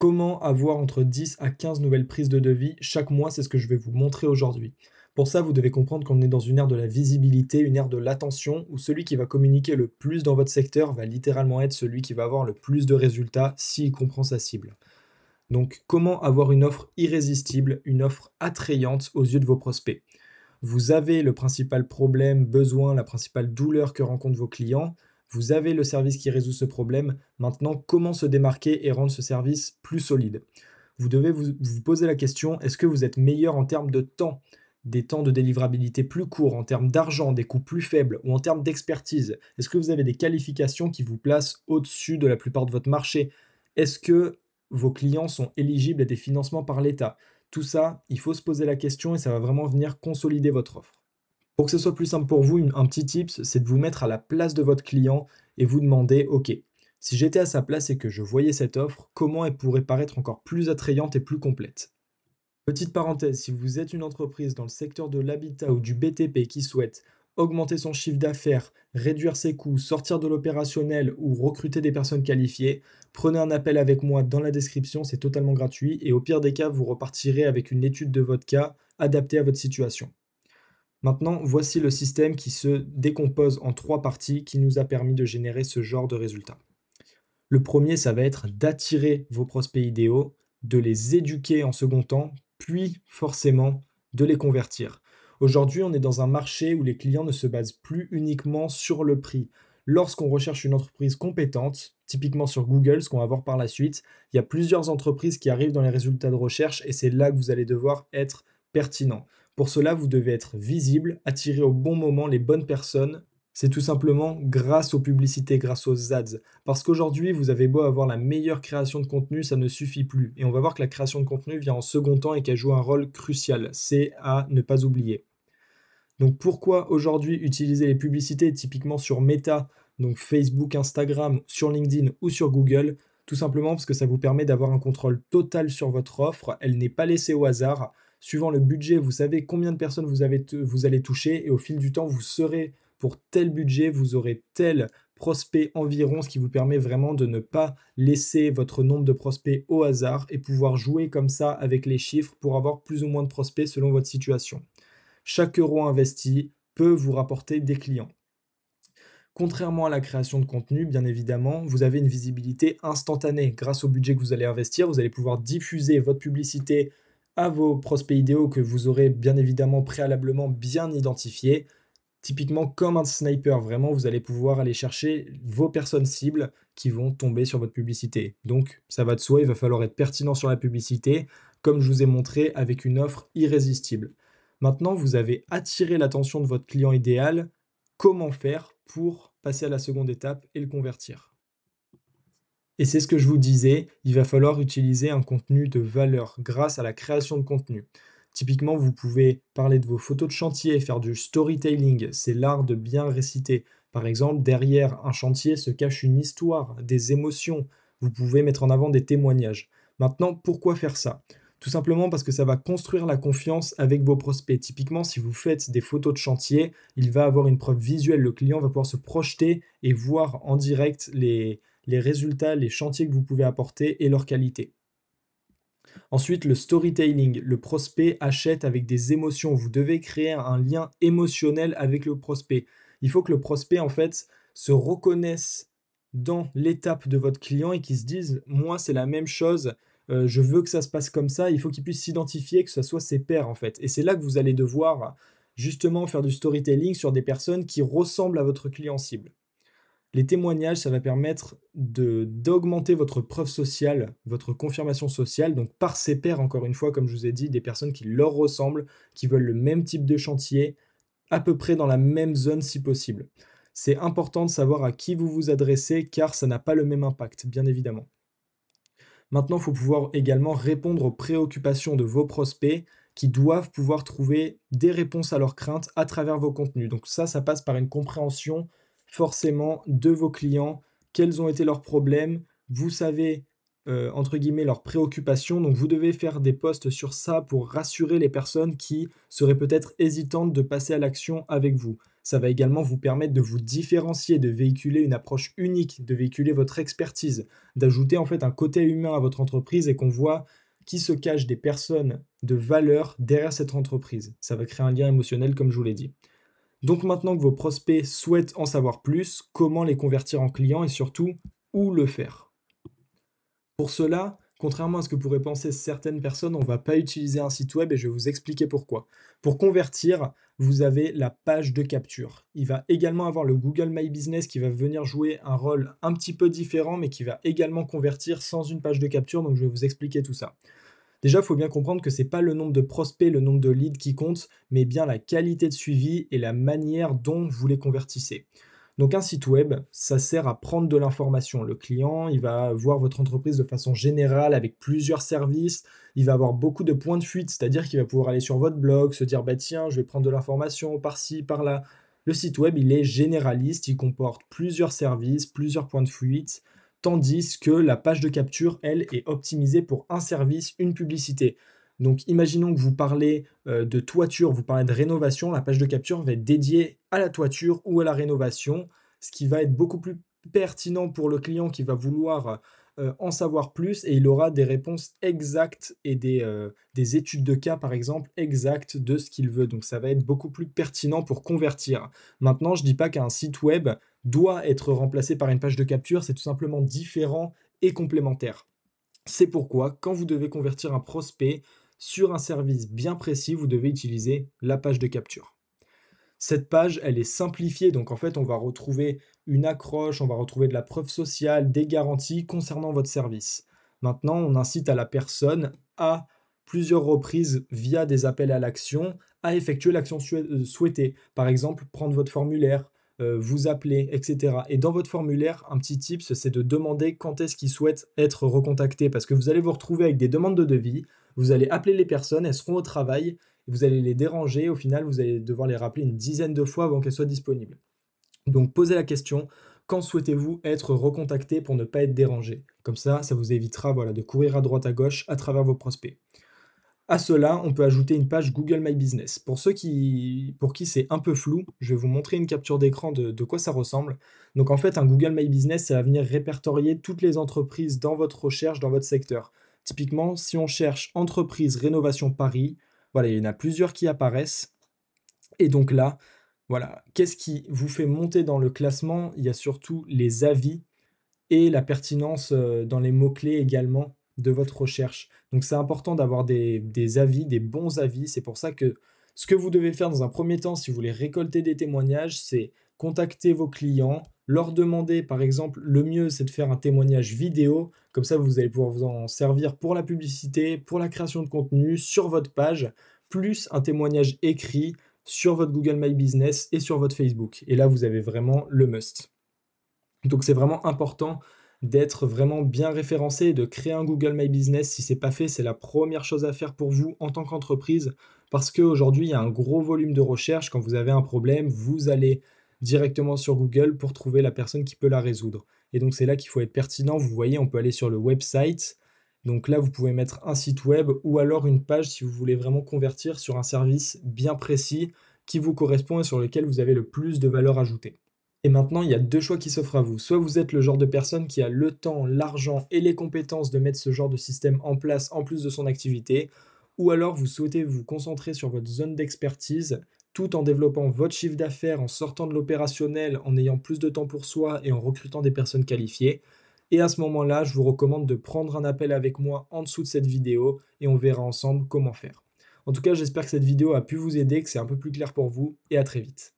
Comment avoir entre 10 à 15 nouvelles prises de devis chaque mois? C'est ce que je vais vous montrer aujourd'hui. Pour ça, vous devez comprendre qu'on est dans une ère de la visibilité, une ère de l'attention, où celui qui va communiquer le plus dans votre secteur va littéralement être celui qui va avoir le plus de résultats s'il comprend sa cible. Donc, comment avoir une offre irrésistible, une offre attrayante aux yeux de vos prospects? Vous avez le principal problème, besoin, la principale douleur que rencontrent vos clients. Vous avez le service qui résout ce problème. Maintenant, comment se démarquer et rendre ce service plus solide? Vous devez vous poser la question, est-ce que vous êtes meilleur en termes de temps, des temps de délivrabilité plus courts, en termes d'argent, des coûts plus faibles ou en termes d'expertise? Est-ce que vous avez des qualifications qui vous placent au-dessus de la plupart de votre marché? Est-ce que vos clients sont éligibles à des financements par l'État? Tout ça, il faut se poser la question et ça va vraiment venir consolider votre offre. Pour que ce soit plus simple pour vous, un petit tips, c'est de vous mettre à la place de votre client et vous demander, OK, si j'étais à sa place et que je voyais cette offre, comment elle pourrait paraître encore plus attrayante et plus complète? Petite parenthèse, si vous êtes une entreprise dans le secteur de l'habitat ou du BTP qui souhaite augmenter son chiffre d'affaires, réduire ses coûts, sortir de l'opérationnel ou recruter des personnes qualifiées, prenez un appel avec moi dans la description, c'est totalement gratuit et au pire des cas, vous repartirez avec une étude de votre cas adaptée à votre situation. Maintenant, voici le système qui se décompose en trois parties qui nous a permis de générer ce genre de résultats. Le premier, ça va être d'attirer vos prospects idéaux, de les éduquer en second temps, puis forcément de les convertir. Aujourd'hui, on est dans un marché où les clients ne se basent plus uniquement sur le prix. Lorsqu'on recherche une entreprise compétente, typiquement sur Google, ce qu'on va voir par la suite, il y a plusieurs entreprises qui arrivent dans les résultats de recherche et c'est là que vous allez devoir être pertinent. Pour cela, vous devez être visible, attirer au bon moment les bonnes personnes. C'est tout simplement grâce aux publicités, grâce aux ads. Parce qu'aujourd'hui, vous avez beau avoir la meilleure création de contenu, ça ne suffit plus. Et on va voir que la création de contenu vient en second temps et qu'elle joue un rôle crucial. C'est à ne pas oublier. Donc pourquoi aujourd'hui utiliser les publicités typiquement sur Meta, donc Facebook, Instagram, sur LinkedIn ou sur Google? Tout simplement parce que ça vous permet d'avoir un contrôle total sur votre offre. Elle n'est pas laissée au hasard. Suivant le budget, vous savez combien de personnes vous allez toucher et au fil du temps, vous saurez pour tel budget, vous aurez tel prospect environ, ce qui vous permet vraiment de ne pas laisser votre nombre de prospects au hasard et pouvoir jouer comme ça avec les chiffres pour avoir plus ou moins de prospects selon votre situation. Chaque euro investi peut vous rapporter des clients. Contrairement à la création de contenu, bien évidemment, vous avez une visibilité instantanée. Grâce au budget que vous allez investir, vous allez pouvoir diffuser votre publicité à vos prospects idéaux que vous aurez bien évidemment préalablement bien identifiés. Typiquement comme un sniper, vraiment, vous allez pouvoir aller chercher vos personnes cibles qui vont tomber sur votre publicité. Donc, ça va de soi, il va falloir être pertinent sur la publicité, comme je vous ai montré avec une offre irrésistible. Maintenant, vous avez attiré l'attention de votre client idéal. Comment faire pour passer à la seconde étape et le convertir? Et c'est ce que je vous disais, il va falloir utiliser un contenu de valeur grâce à la création de contenu. Typiquement, vous pouvez parler de vos photos de chantier, faire du storytelling, c'est l'art de bien réciter. Par exemple, derrière un chantier se cache une histoire, des émotions. Vous pouvez mettre en avant des témoignages. Maintenant, pourquoi faire ça? Tout simplement parce que ça va construire la confiance avec vos prospects. Typiquement, si vous faites des photos de chantier, il va avoir une preuve visuelle. Le client va pouvoir se projeter et voir en direct les résultats, les chantiers que vous pouvez apporter et leur qualité. Ensuite, le storytelling. Le prospect achète avec des émotions. Vous devez créer un lien émotionnel avec le prospect. Il faut que le prospect, en fait, se reconnaisse dans l'étape de votre client et qu'il se dise, moi, c'est la même chose. Je veux que ça se passe comme ça. Il faut qu'il puisse s'identifier, que ce soit ses pairs, en fait. Et c'est là que vous allez devoir justement faire du storytelling sur des personnes qui ressemblent à votre client cible. Les témoignages, ça va permettre d'augmenter votre preuve sociale, votre confirmation sociale, donc par ses pairs, encore une fois, comme je vous ai dit, des personnes qui leur ressemblent, qui veulent le même type de chantier, à peu près dans la même zone si possible. C'est important de savoir à qui vous vous adressez car ça n'a pas le même impact, bien évidemment. Maintenant, il faut pouvoir également répondre aux préoccupations de vos prospects qui doivent pouvoir trouver des réponses à leurs craintes à travers vos contenus. Donc ça passe par une compréhension forcément de vos clients, quels ont été leurs problèmes. Vous savez entre guillemets «leurs préoccupations». Donc vous devez faire des posts sur ça pour rassurer les personnes qui seraient peut-être hésitantes de passer à l'action avec vous. Ça va également vous permettre de vous différencier, de véhiculer une approche unique, de véhiculer votre expertise, d'ajouter en fait un côté humain à votre entreprise et qu'on voit qui se cache des personnes de valeur derrière cette entreprise. Ça va créer un lien émotionnel comme je vous l'ai dit. Donc maintenant que vos prospects souhaitent en savoir plus, comment les convertir en clients et surtout où le faire? Pour cela, contrairement à ce que pourraient penser certaines personnes, on ne va pas utiliser un site web et je vais vous expliquer pourquoi. Pour convertir, vous avez la page de capture. Il va également avoir le Google My Business qui va venir jouer un rôle un petit peu différent, mais qui va également convertir sans une page de capture. Donc je vais vous expliquer tout ça. Déjà, il faut bien comprendre que c'est pas le nombre de prospects, le nombre de leads qui compte, mais bien la qualité de suivi et la manière dont vous les convertissez. Donc un site web, ça sert à prendre de l'information. Le client, il va voir votre entreprise de façon générale avec plusieurs services. Il va avoir beaucoup de points de fuite, c'est-à-dire qu'il va pouvoir aller sur votre blog, se dire bah tiens, je vais prendre de l'information par-ci, par-là. Le site web, il est généraliste, il comporte plusieurs services, plusieurs points de fuite, tandis que la page de capture, elle, est optimisée pour un service, une publicité. Donc imaginons que vous parlez de toiture, vous parlez de rénovation, la page de capture va être dédiée à la toiture ou à la rénovation, ce qui va être beaucoup plus pertinent pour le client qui va vouloir en savoir plus et il aura des réponses exactes et des études de cas, par exemple, exactes de ce qu'il veut. Donc ça va être beaucoup plus pertinent pour convertir. Maintenant, je ne dis pas qu'un site web doit être remplacé par une page de capture, c'est tout simplement différent et complémentaire. C'est pourquoi, quand vous devez convertir un prospect sur un service bien précis, vous devez utiliser la page de capture. Cette page, elle est simplifiée, donc en fait, on va retrouver une accroche, on va retrouver de la preuve sociale, des garanties concernant votre service. Maintenant, on incite à la personne à plusieurs reprises via des appels à l'action à effectuer l'action souhaitée. Par exemple, prendre votre formulaire, vous appeler, etc. Et dans votre formulaire, un petit tips, c'est de demander quand est-ce qu'ils souhaitent être recontactés parce que vous allez vous retrouver avec des demandes de devis, vous allez appeler les personnes, elles seront au travail, vous allez les déranger, au final, vous allez devoir les rappeler une dizaine de fois avant qu'elles soient disponibles. Donc posez la question, quand souhaitez-vous être recontacté pour ne pas être dérangé? Comme ça vous évitera voilà, de courir à droite à gauche à travers vos prospects. À cela, on peut ajouter une page Google My Business. Pour qui c'est un peu flou, je vais vous montrer une capture d'écran de quoi ça ressemble. Donc en fait, un Google My Business, ça va venir répertorier toutes les entreprises dans votre recherche, dans votre secteur. Typiquement, si on cherche entreprise rénovation Paris, voilà, il y en a plusieurs qui apparaissent. Et donc là, voilà, qu'est-ce qui vous fait monter dans le classement? Il y a surtout les avis et la pertinence, dans les mots-clés également de votre recherche. Donc c'est important d'avoir des avis, des bons avis. C'est pour ça que ce que vous devez faire dans un premier temps, si vous voulez récolter des témoignages, c'est contacter vos clients, leur demander par exemple le mieux c'est de faire un témoignage vidéo, comme ça vous allez pouvoir vous en servir pour la publicité, pour la création de contenu sur votre page, plus un témoignage écrit sur votre Google My Business et sur votre Facebook. Et là vous avez vraiment le must. Donc c'est vraiment important d'être vraiment bien référencé et de créer un Google My Business. Si c'est pas fait, c'est la première chose à faire pour vous en tant qu'entreprise parce qu'aujourd'hui, il y a un gros volume de recherche. Quand vous avez un problème, vous allez directement sur Google pour trouver la personne qui peut la résoudre. Et donc c'est là qu'il faut être pertinent. Vous voyez, on peut aller sur le website. Donc là, vous pouvez mettre un site web ou alors une page si vous voulez vraiment convertir sur un service bien précis qui vous correspond et sur lequel vous avez le plus de valeur ajoutée. Et maintenant, il y a 2 choix qui s'offrent à vous. Soit vous êtes le genre de personne qui a le temps, l'argent et les compétences de mettre ce genre de système en place en plus de son activité, ou alors vous souhaitez vous concentrer sur votre zone d'expertise, tout en développant votre chiffre d'affaires, en sortant de l'opérationnel, en ayant plus de temps pour soi et en recrutant des personnes qualifiées. Et à ce moment-là, je vous recommande de prendre un appel avec moi en dessous de cette vidéo et on verra ensemble comment faire. En tout cas, j'espère que cette vidéo a pu vous aider, que c'est un peu plus clair pour vous et à très vite.